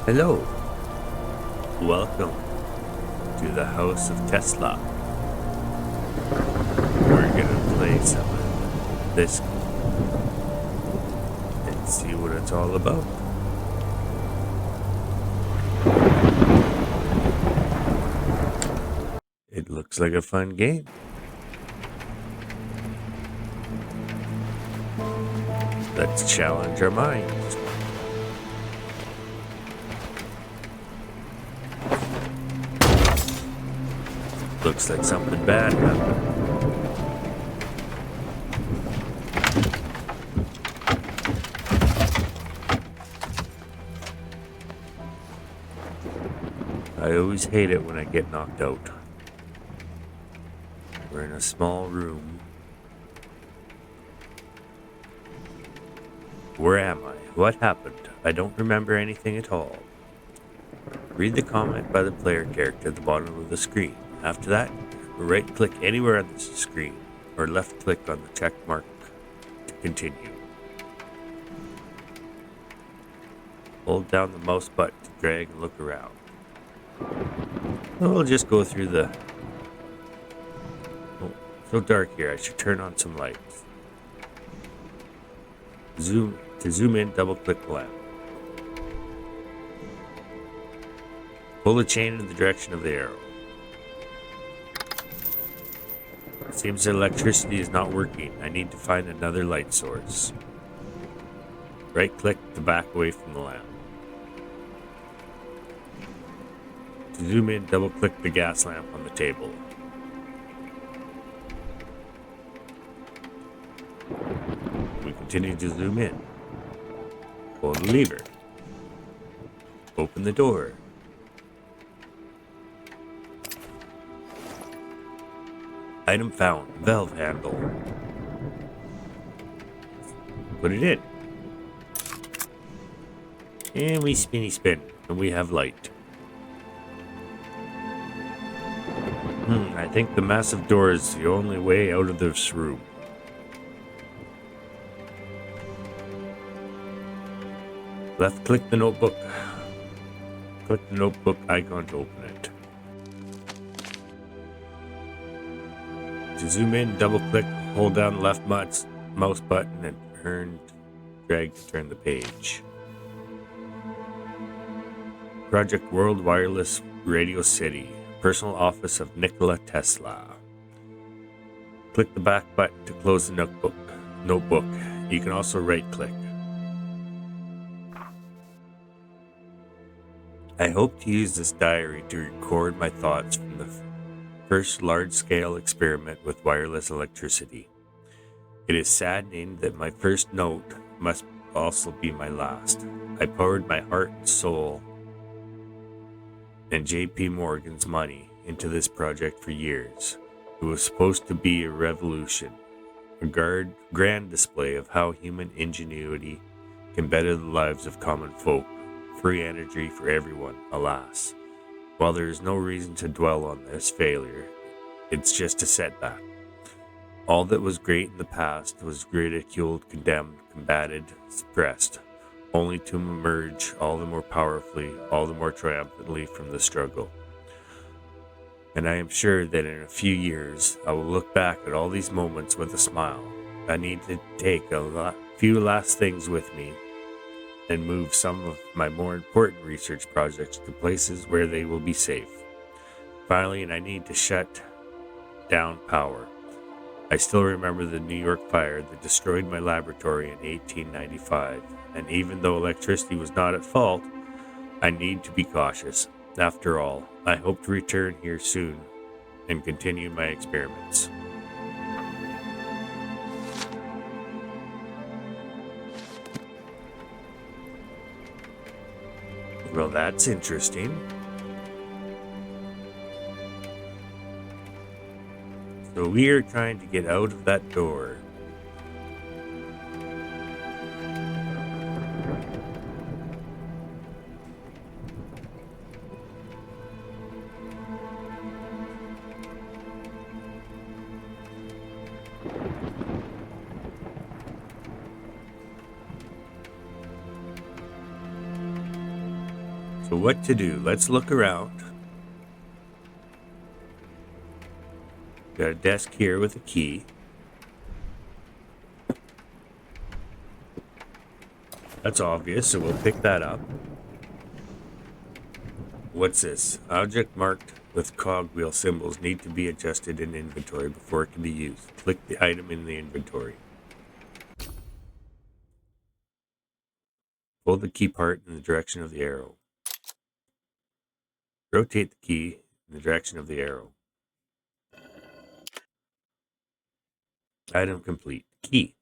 Hello, welcome to the House of Tesla. We're gonna play some of this and see what it's all about. It looks like a fun game. Let's challenge our minds. Looks like something bad happened. I always hate it when I get knocked out. We're in a small room. Where am I? What happened? I don't remember anything at all. Read the comment by the player character at the bottom of the screen. After that, right-click anywhere on the screen, or left-click on the check mark to continue. Hold down the mouse button to drag and look around. We'll just go through the... Oh, so dark here, I should turn on some lights. To zoom in, double-click the lamp. Pull the chain in the direction of the arrow. It seems the electricity is not working. I need to find another light source. Right-click to back away from the lamp. To zoom in, double-click the gas lamp on the table. We continue to zoom in. Pull the lever. Open the door. Item found. Valve handle. Put it in. And we spinny spin. And we have light. I think the massive door is the only way out of this room. Left click the notebook. Click the notebook icon to open it. To zoom in, double click, hold down the left mouse button and drag to turn the page. Project World Wireless Radio City. Personal office of Nikola Tesla. Click the back button to close the notebook. You can also right click. I hope to use this diary to record my thoughts from the first large-scale experiment with wireless electricity. It is saddening that my first note must also be my last. I poured my heart and soul and J.P. Morgan's money into this project for years. It was supposed to be a revolution, a grand display of how human ingenuity can better the lives of common folk, free energy for everyone. Alas, while there is no reason to dwell on this failure, it's just a setback. All that was great in the past was ridiculed, condemned, combated, suppressed, only to emerge all the more powerfully, all the more triumphantly from the struggle. And I am sure that in a few years, I will look back at all these moments with a smile. I need to take few last things with me and move some of my more important research projects to places where they will be safe. Finally, and I need to shut down power. I still remember the New York fire that destroyed my laboratory in 1895, and even though electricity was not at fault, I need to be cautious. After all, I hope to return here soon and continue my experiments. Well, that's interesting. So we are trying to get out of that door. So what to do? Let's look around. Got a desk here with a key. That's obvious, so we'll pick that up. What's this? Object marked with cogwheel symbols need to be adjusted in inventory before it can be used. Click the item in the inventory. Pull the key part in the direction of the arrow. Rotate the key in the direction of the arrow. Item complete. Key.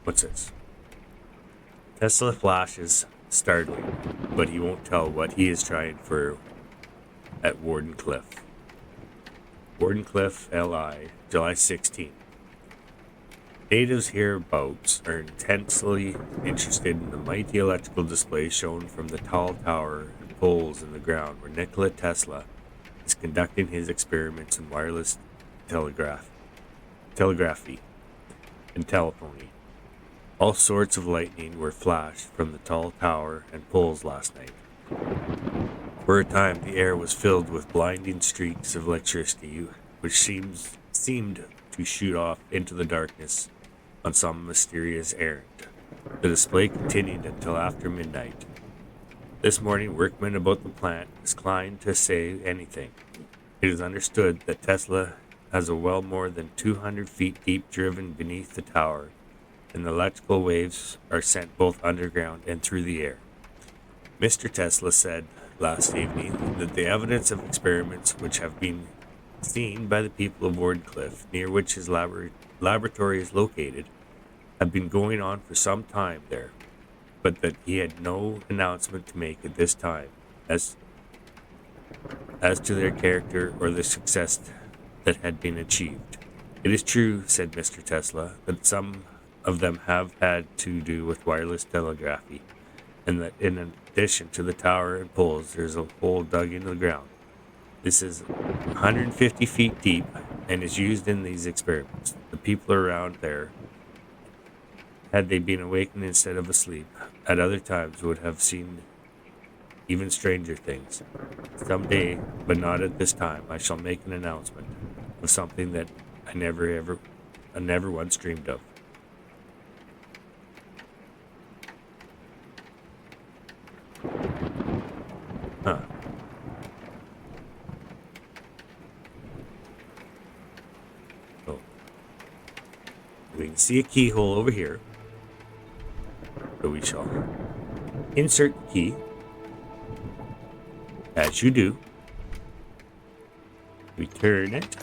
What's this? Tesla flashes startling, but he won't tell what he is trying for at Wardenclyffe. Wardenclyffe, LI, July 16th. Natives hereabouts are intensely interested in the mighty electrical display shown from the tall tower and poles in the ground where Nikola Tesla is conducting his experiments in wireless telegraphy and telephony. All sorts of lightning were flashed from the tall tower and poles last night. For a time, the air was filled with blinding streaks of electricity, which seemed to shoot off into the darkness on some mysterious errand. The display continued until after midnight. This morning, workmen about the plant declined to say anything. It is understood that Tesla has a well more than 200 feet deep driven beneath the tower, and the electrical waves are sent both underground and through the air. Mr. Tesla said last evening that the evidence of experiments which have been seen by the people of Wardenclyffe, near which his laboratory is located, have been going on for some time there, but that he had no announcement to make at this time as to their character or the success that had been achieved. It is true, said Mr. Tesla, that some of them have had to do with wireless telegraphy, and that in addition to the tower and poles, there's a hole dug into the ground. This is 150 feet deep and is used in these experiments. The people around there, had they been awakened instead of asleep, at other times would have seen even stranger things. Someday, but not at this time, I shall make an announcement of something that I never once dreamed of. Huh. So, we can see a keyhole over here. So we shall insert the key, as you do. We turn it.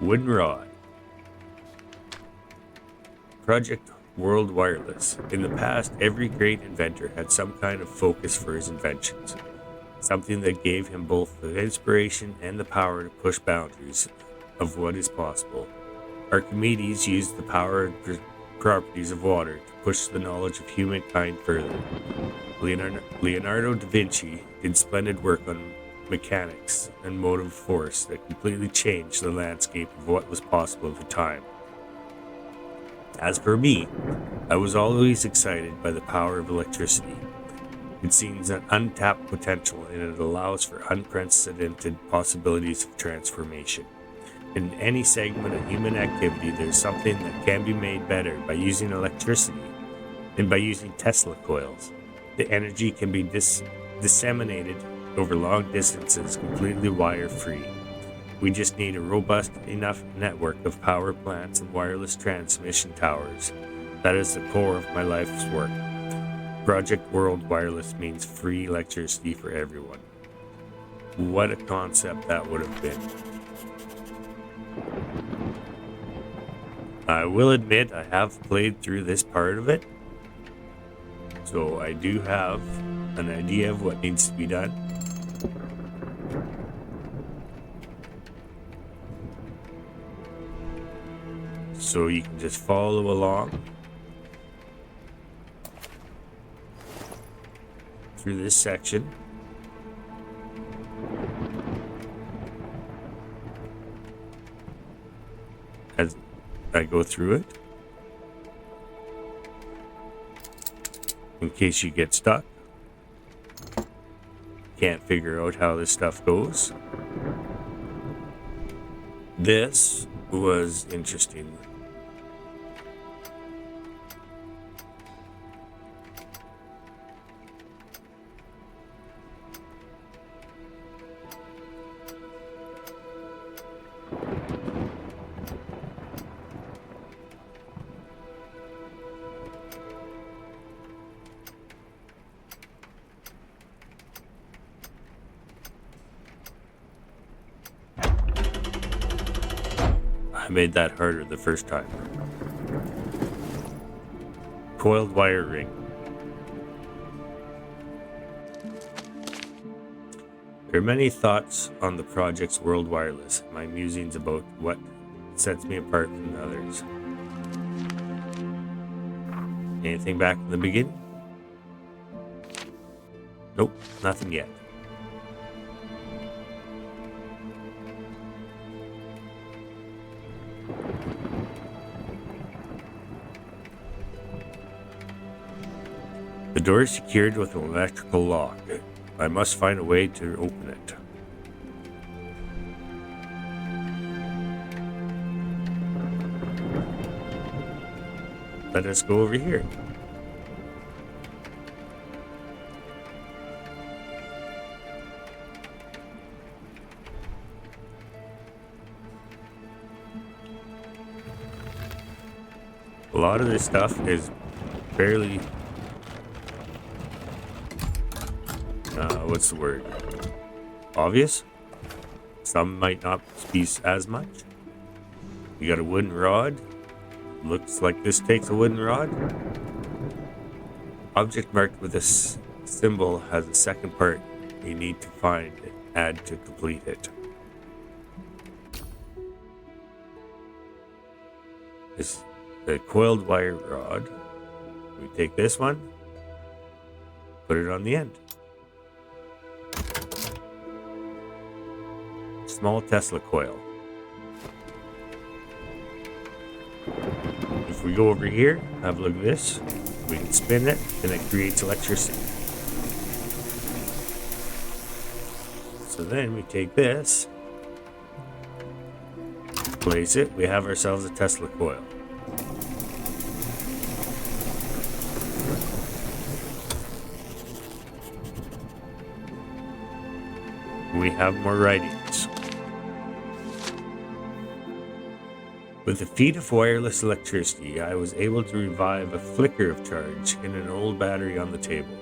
Wooden rod. Project World Wireless. In the past, every great inventor had some kind of focus for his inventions, something that gave him both the inspiration and the power to push boundaries of what is possible. Archimedes used the power and properties of water to push the knowledge of humankind further. Leonardo da Vinci did splendid work on mechanics and motive force that completely changed the landscape of what was possible at the time. As for me, I was always excited by the power of electricity. It seems an untapped potential, and it allows for unprecedented possibilities of transformation. In any segment of human activity, there's something that can be made better by using electricity and by using Tesla coils. The energy can be disseminated over long distances completely wire-free. We just need a robust enough network of power plants and wireless transmission towers. That is the core of my life's work. Project World Wireless means free electricity for everyone. What a concept that would have been. I will admit I have played through this part of it, so I do have an idea of what needs to be done. So you can just follow along through this section. as I go through it, in case you get stuck. Can't figure out how this stuff goes. This was interesting. I made that harder the first time. Coiled wire ring. There are many thoughts on the project's World Wireless, and my musings about what sets me apart from the others. Anything back in the beginning? Nope, nothing yet. The door is secured with an electrical lock. I must find a way to open it. Let us go over here. A lot of this stuff is fairly what's the word? Obvious? Some might not be as much. You got a wooden rod. Looks like this takes a wooden rod. Object marked with this symbol has a second part you need to find and add to complete it. This the coiled wire rod. We take this one, put it on the end. Small Tesla coil. If we go over here, have a look at this, we can spin it and it creates electricity. So then we take this, place it, we have ourselves a Tesla coil. We have more writings. With a feat of wireless electricity, I was able to revive a flicker of charge in an old battery on the table.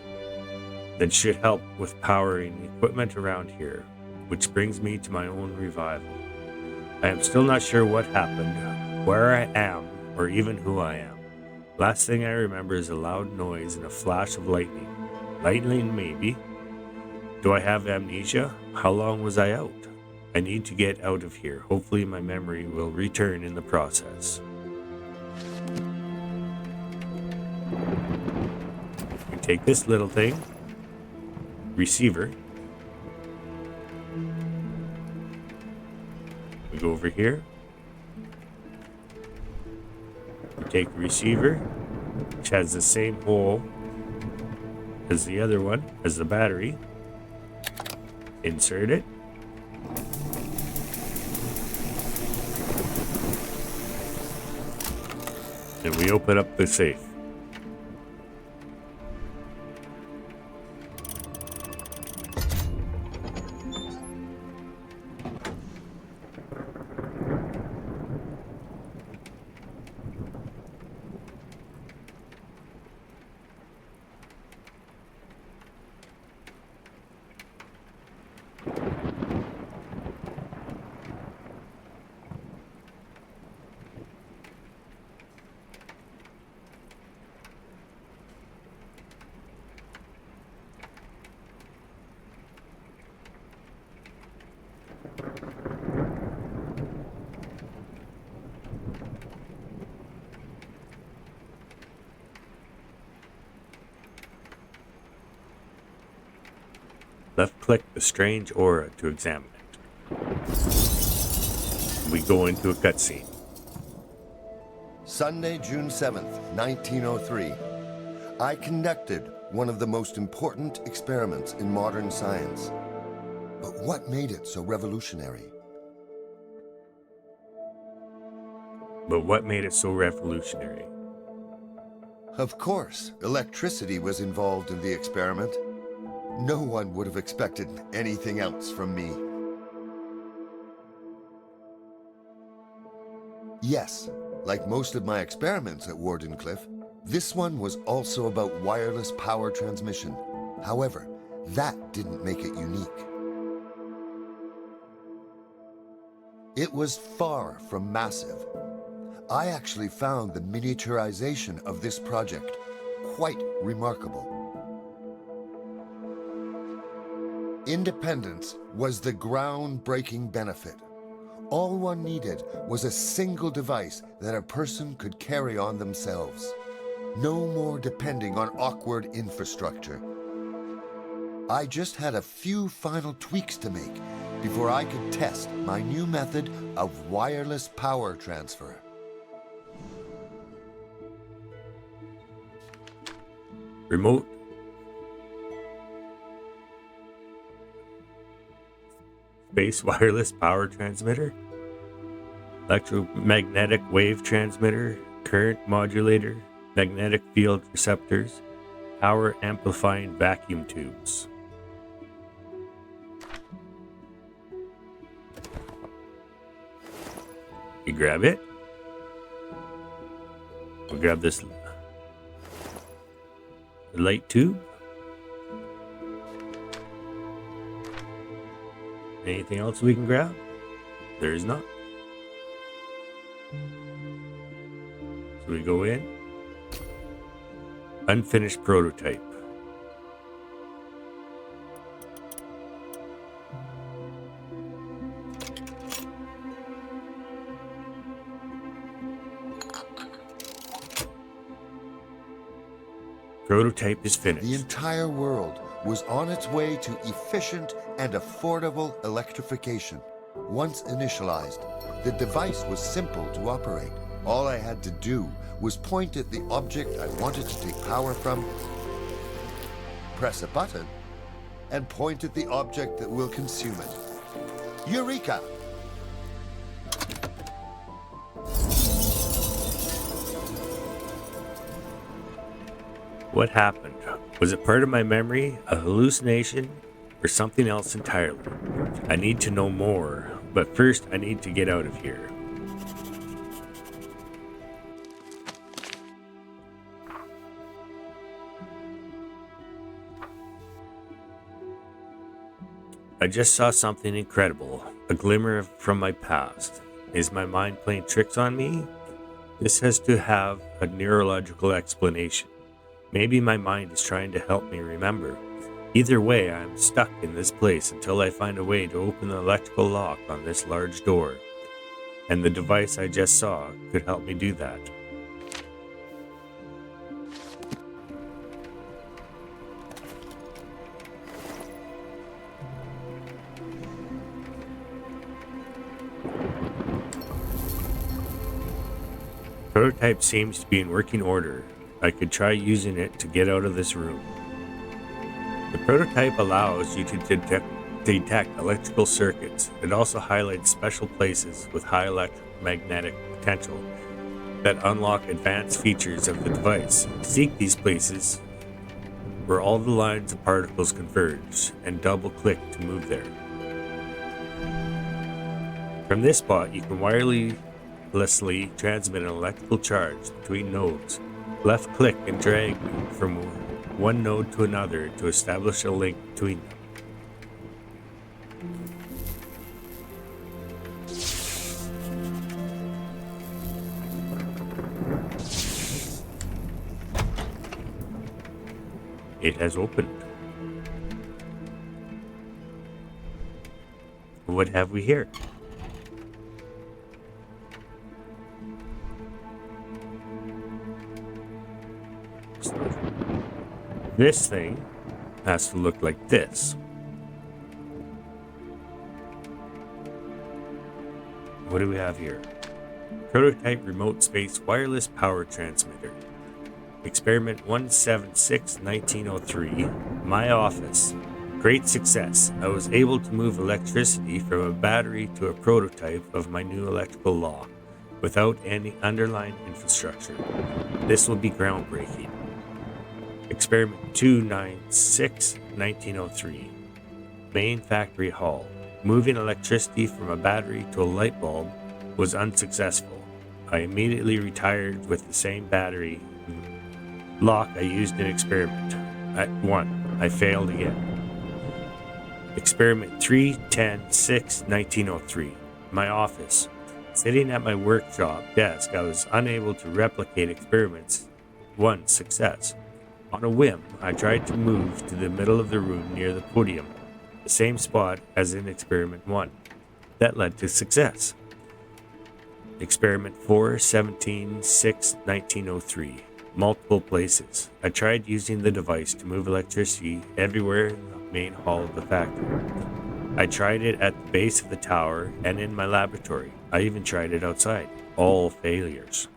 That should help with powering equipment around here, which brings me to my own revival. I am still not sure what happened, where I am, or even who I am. Last thing I remember is a loud noise and a flash of lightning. Lightning, maybe. Do I have amnesia? How long was I out? I need to get out of here. Hopefully my memory will return in the process. We take this little thing, receiver. We go over here. We take the receiver, which has the same hole as the other one, as the battery. Insert it. And we open up the safe. Left-click the strange aura to examine it. We go into a cutscene. Sunday, June 7th, 1903. I conducted one of the most important experiments in modern science. But what made it so revolutionary? But what made it so revolutionary? Of course, electricity was involved in the experiment. No one would have expected anything else from me. Yes, like most of my experiments at Wardenclyffe, this one was also about wireless power transmission. However, that didn't make it unique. It was far from massive. I actually found the miniaturization of this project quite remarkable. Independence was the groundbreaking benefit. All one needed was a single device that a person could carry on themselves. No more depending on awkward infrastructure. I just had a few final tweaks to make before I could test my new method of wireless power transfer. Remote space wireless power transmitter, electromagnetic wave transmitter, current modulator, magnetic field receptors, power amplifying vacuum tubes. You grab it. We'll grab this light tube. Anything else we can grab? There is not. So we go in. Unfinished prototype. Prototype is finished. The entire world was on its way to efficient and affordable electrification. Once initialized, the device was simple to operate. All I had to do was point at the object I wanted to take power from, press a button, and point at the object that will consume it. Eureka! What happened? Was it part of my memory, a hallucination, or something else entirely? I need to know more, but first I need to get out of here. I just saw something incredible, a glimmer from my past. Is my mind playing tricks on me? This has to have a neurological explanation. Maybe my mind is trying to help me remember. Either way, I'm stuck in this place until I find a way to open the electrical lock on this large door. And the device I just saw could help me do that. Prototype seems to be in working order. I could try using it to get out of this room. The prototype allows you to detect electrical circuits. It also highlights special places with high electromagnetic potential that unlock advanced features of the device. Seek these places where all the lines of particles converge and double-click to move there. From this spot, you can wirelessly transmit an electrical charge between nodes. Left click and drag from one node to another to establish a link between them. It has opened. What have we here? This thing has to look like this. What do we have here? Prototype remote space wireless power transmitter. Experiment 176-1903. My office. Great success. I was able to move electricity from a battery to a prototype of my new electrical law without any underlying infrastructure. This will be groundbreaking. Experiment 296-1903. Main factory hall. Moving electricity from a battery to a light bulb was unsuccessful. I immediately retired with the same battery lock I used in experiment. At 1, I failed again. Experiment 3-10-6-1903. My office. Sitting at my workshop desk, I was unable to replicate experiments 1 success. On a whim, I tried to move to the middle of the room near the podium, the same spot as in experiment 1. That led to success. Experiment 4-17-6-1903. Multiple places. I tried using the device to move electricity everywhere in the main hall of the factory. I tried it at the base of the tower and in my laboratory. I even tried it outside. All failures.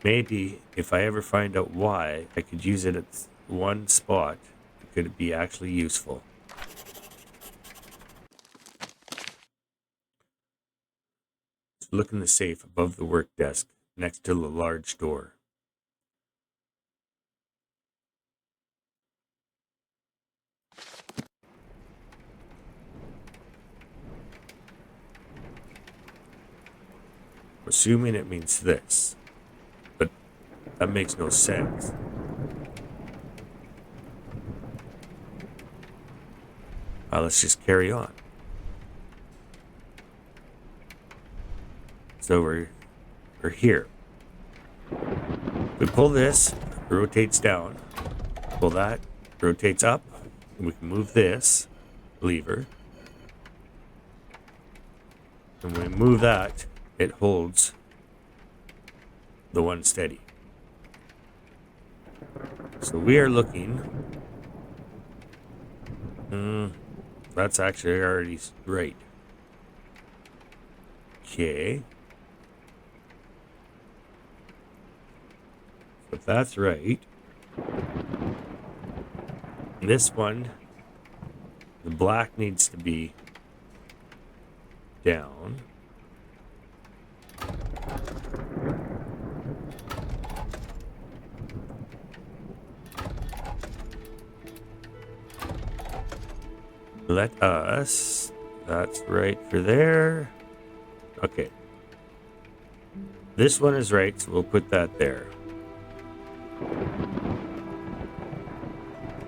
Maybe if I ever find out why I could use it at one spot, it could be actually useful. Look in the safe above the work desk next to the large door. Assuming it means this, but that makes no sense. Let's just carry on. So we're here. We pull this, it rotates down. Pull that, rotates up. We can move this lever. And when we move that, it holds the one steady. So we are looking. That's actually already right. Okay. So if that's right, this one, the black needs to be down. Let us, that's right for there. Okay. This one is right, so we'll put that there.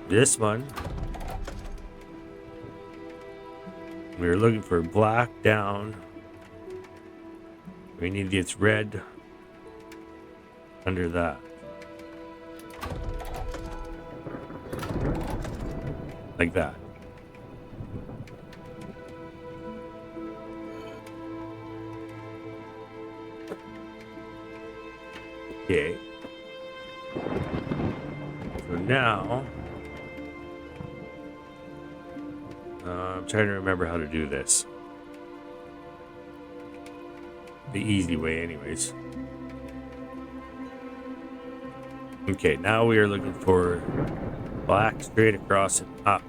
This one, we were looking for black down. We need its red under that. Like that. Okay. So now, I'm trying to remember how to do this. The easy way, anyways. Okay, now we are looking for black straight across and up.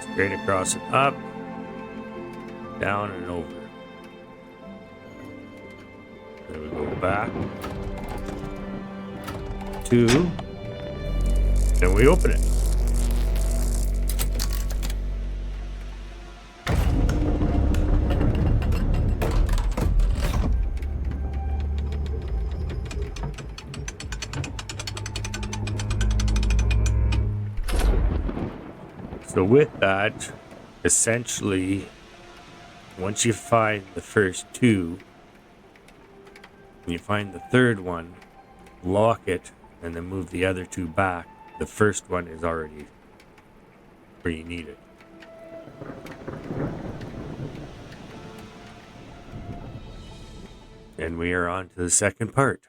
Straight across and up. Down and over. Then we go back. 2. Then we open it. So with that, essentially, once you find the first 2, you find the third one, lock it, and then move the other 2 back. The first one is already where you need it. And we are on to the second part.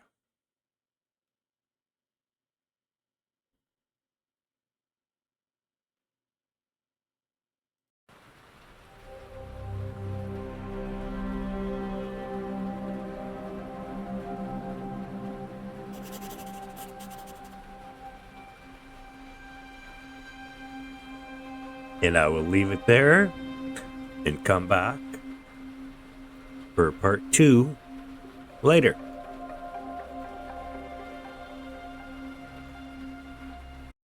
And I will leave it there and come back for part 2 later.